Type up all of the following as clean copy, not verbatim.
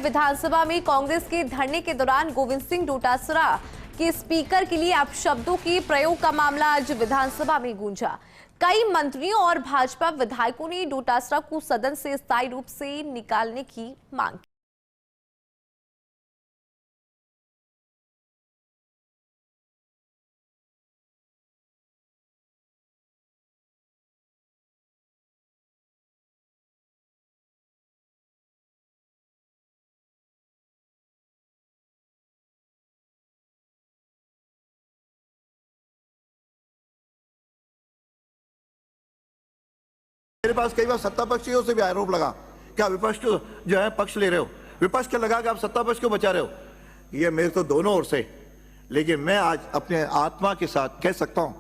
विधानसभा में कांग्रेस के धरने के दौरान गोविंद सिंह डोटासरा के स्पीकर के लिए अपशब्दों के प्रयोग का मामला आज विधानसभा में गूंजा। कई मंत्रियों और भाजपा विधायकों ने डोटासरा को सदन से स्थायी रूप से निकालने की मांग की। मेरे पास कई बार सत्ता पक्षियों से भी आरोप लगा कि आप विपक्ष को जो है पक्ष ले रहे हो, विपक्ष का लगा कि आप सत्ता पक्ष को बचा रहे हो। ये मेरे तो दोनों ओर से, लेकिन मैं आज अपने आत्मा के साथ कह सकता हूं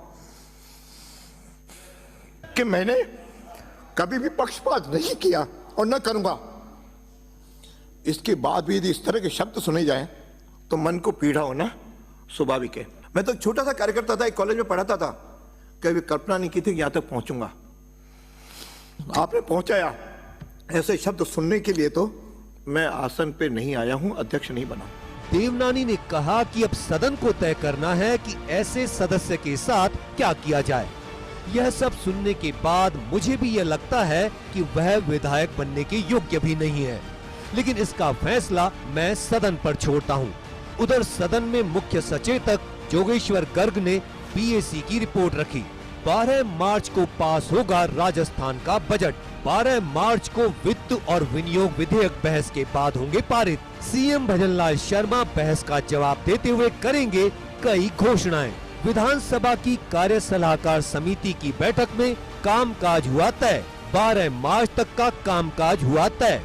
कि मैंने कभी भी पक्षपात नहीं किया और न करूंगा। इसके बाद भी यदि इस तरह के शब्द सुने जाएं तो मन को पीड़ा होना स्वाभाविक है। मैं तो छोटा सा कार्यकर्ता था, एक कॉलेज में पढ़ाता था, कभी कल्पना नहीं की थी कि यहां तक पहुंचूंगा। आपने पहुंचाया। ऐसे शब्द सुनने के लिए तो मैं आसन पे नहीं आया हूं, अध्यक्ष नहीं बना। देवनानी ने कहा कि अब सदन को तय करना है कि ऐसे सदस्य के साथ क्या किया जाए। यह सब सुनने के बाद मुझे भी यह लगता है कि वह विधायक बनने के योग्य भी नहीं है, लेकिन इसका फैसला मैं सदन पर छोड़ता हूं। उधर सदन में मुख्य सचेतक जोगेश्वर गर्ग ने बीएसी की रिपोर्ट रखी। 12 मार्च को पास होगा राजस्थान का बजट। 12 मार्च को वित्त और विनियोग विधेयक बहस के बाद होंगे पारित। सीएम भजनलाल शर्मा बहस का जवाब देते हुए करेंगे कई घोषणाएं। विधानसभा की कार्य सलाहकार समिति की बैठक में कामकाज हुआ तय। 12 मार्च तक का कामकाज हुआ तय।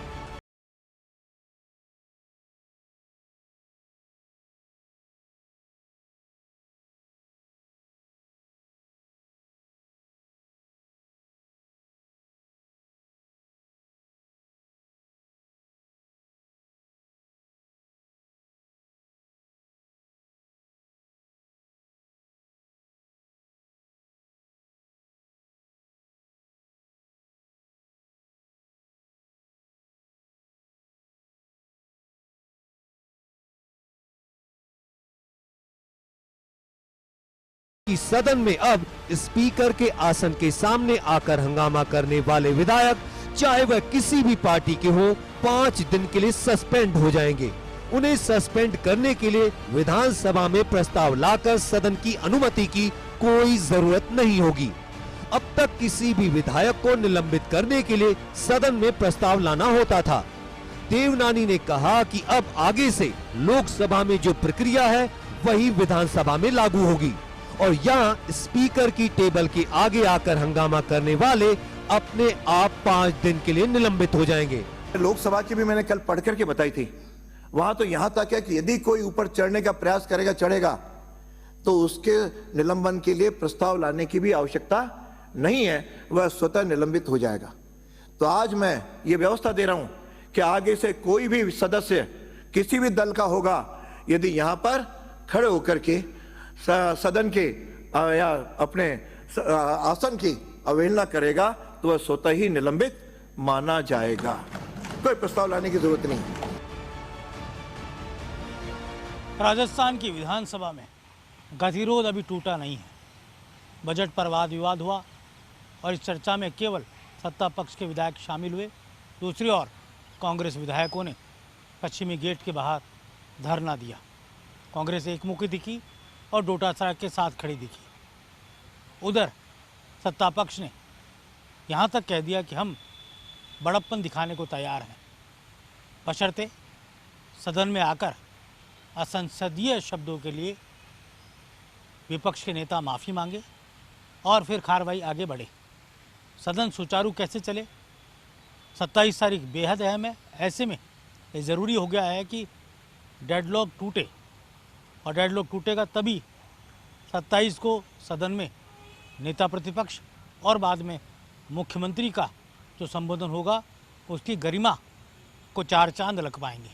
कि सदन में अब स्पीकर के आसन के सामने आकर हंगामा करने वाले विधायक, चाहे वह किसी भी पार्टी के हो, 5 दिन के लिए सस्पेंड हो जाएंगे। उन्हें सस्पेंड करने के लिए विधानसभा में प्रस्ताव लाकर सदन की अनुमति की कोई जरूरत नहीं होगी। अब तक किसी भी विधायक को निलंबित करने के लिए सदन में प्रस्ताव लाना होता था। देवनानी ने कहा कि अब आगे से लोकसभा में जो प्रक्रिया है वही विधानसभा में लागू होगी और यहाँ स्पीकर की टेबल के आगे आकर हंगामा करने वाले अपने आप 5 दिन के लिए निलंबित हो जाएंगे। लोकसभा की भी मैंने कल पढ़ करके बताई थी। वहां तो यहां तक है कि यदि कोई ऊपर चढ़ने का प्रयास करेगा, चढ़ेगा, तो उसके निलंबन के लिए प्रस्ताव लाने की भी आवश्यकता नहीं है, वह स्वतः निलंबित हो जाएगा। तो आज मैं ये व्यवस्था दे रहा हूं कि आगे से कोई भी सदस्य किसी भी दल का होगा, यदि यहां पर खड़े होकर के सदन के या अपने आसन की अवहेलना करेगा तो वह स्वतः ही निलंबित माना जाएगा। कोई प्रस्ताव लाने की जरूरत नहीं। राजस्थान की विधानसभा में गतिरोध अभी टूटा नहीं है। बजट पर वाद विवाद हुआ और इस चर्चा में केवल सत्ता पक्ष के विधायक शामिल हुए। दूसरी ओर कांग्रेस विधायकों ने पश्चिमी गेट के बाहर धरना दिया। कांग्रेस एकमुखी दिखी और डोटासरा के साथ खड़ी दिखी। उधर सत्ता पक्ष ने यहाँ तक कह दिया कि हम बड़प्पन दिखाने को तैयार हैं, बशर्ते सदन में आकर असंसदीय शब्दों के लिए विपक्ष के नेता माफ़ी मांगे और फिर कार्रवाई आगे बढ़े। सदन सुचारू कैसे चले, 27 तारीख बेहद अहम है। ऐसे में ये ज़रूरी हो गया है कि डेडलॉक टूटे और डेडलॉक टूटेगा तभी 27 को सदन में नेता प्रतिपक्ष और बाद में मुख्यमंत्री का जो संबोधन होगा उसकी गरिमा को 4 चांद लग पाएंगे।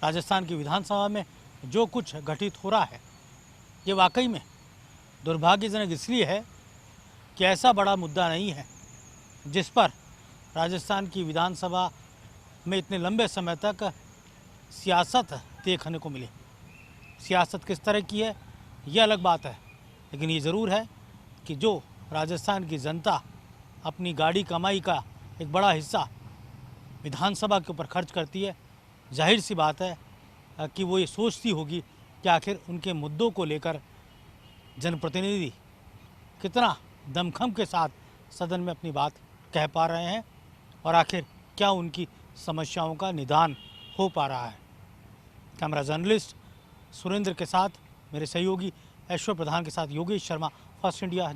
राजस्थान की विधानसभा में जो कुछ घटित हो रहा है ये वाकई में दुर्भाग्यजनक इसलिए है कि ऐसा बड़ा मुद्दा नहीं है जिस पर राजस्थान की विधानसभा में इतने लंबे समय तक सियासत देखने को मिले। सियासत किस तरह की है ये अलग बात है, लेकिन ये ज़रूर है कि जो राजस्थान की जनता अपनी गाड़ी कमाई का एक बड़ा हिस्सा विधानसभा के ऊपर खर्च करती है, जाहिर सी बात है कि वो ये सोचती होगी कि आखिर उनके मुद्दों को लेकर जनप्रतिनिधि कितना दमखम के साथ सदन में अपनी बात कह पा रहे हैं और आखिर क्या उनकी समस्याओं का निदान हो पा रहा है। कैमरा जर्नलिस्ट सुरेंद्र के साथ मेरे सहयोगी ऐश्वर्य प्रधान के साथ योगेश शर्मा, फर्स्ट इंडिया।